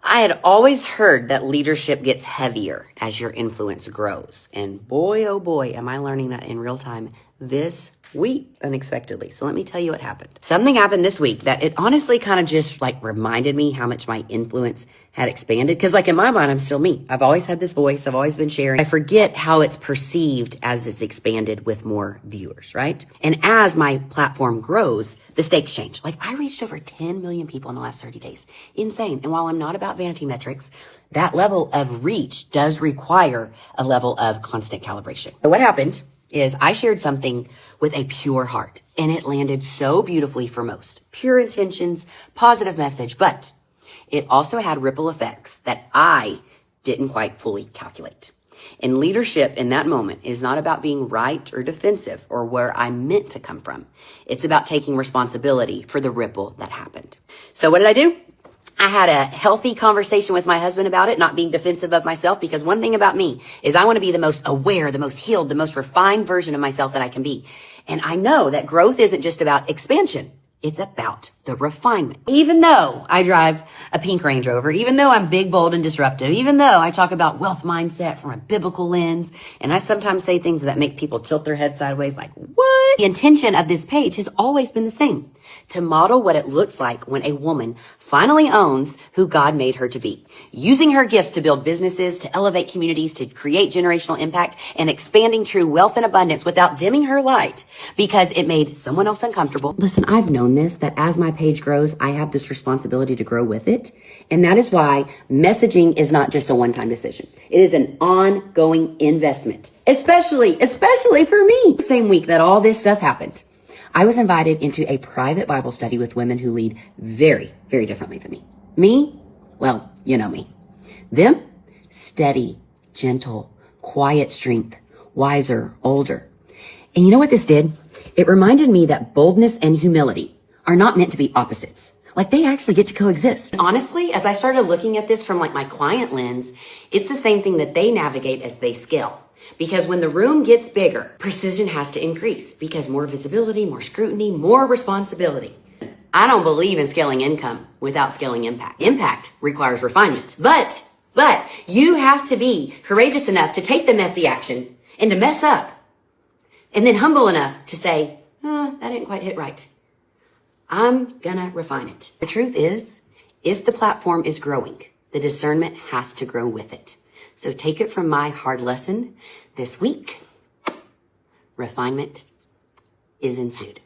I had always heard that leadership gets heavier as your influence grows. And boy, oh boy, am I learning that in real time this week unexpectedly. So let me tell you what happened. Something happened this week that it honestly kind of just like reminded me how much my influence had expanded. Cause like in my mind, I'm still me. I've always had this voice. I've always been sharing. I forget how it's perceived as it's expanded with more viewers, right? And as my platform grows, the stakes change. Like I reached over 10 million people in the last 30 days. Insane. And while I'm not about vanity metrics, that level of reach does require a level of constant calibration. So what happened is I shared something with a pure heart and it landed so beautifully for most. Pure intentions, positive message, but it also had ripple effects that I didn't quite fully calculate. And leadership in that moment is not about being right or defensive or where I'm meant to come from. It's about taking responsibility for the ripple that happened. So what did I do? I had a healthy conversation with my husband about it, not being defensive of myself, because one thing about me is I want to be the most aware, the most healed, the most refined version of myself that I can be. And I know that growth isn't just about expansion. It's about the refinement. Even though I drive a pink Range Rover, even though I'm big, bold, and disruptive, even though I talk about wealth mindset from a biblical lens, and I sometimes say things that make people tilt their head sideways like, what? The intention of this page has always been the same, to model what it looks like when a woman finally owns who God made her to be, using her gifts to build businesses, to elevate communities, to create generational impact, and expanding true wealth and abundance without dimming her light because it made someone else uncomfortable. Listen, I've known this, that as my page grows, I have this responsibility to grow with it. And that is why messaging is not just a one-time decision. It is an ongoing investment, especially for me. Same week that all this stuff happened, I was invited into a private Bible study with women who lead very, very differently than me. Me? Well, you know me. Them? Steady, gentle, quiet strength, wiser, older. And you know what this did? It reminded me that boldness and humility are not meant to be opposites. Like they actually get to coexist. Honestly, as I started looking at this from like my client lens, it's the same thing that they navigate as they scale. Because when the room gets bigger, precision has to increase because more visibility, more scrutiny, more responsibility. I don't believe in scaling income without scaling impact. Impact requires refinement. But you have to be courageous enough to take the messy action and to mess up. And then humble enough to say, that didn't quite hit right. I'm gonna refine it. The truth is, if the platform is growing, the discernment has to grow with it. So take it from my hard lesson this week. Refinement is ensued.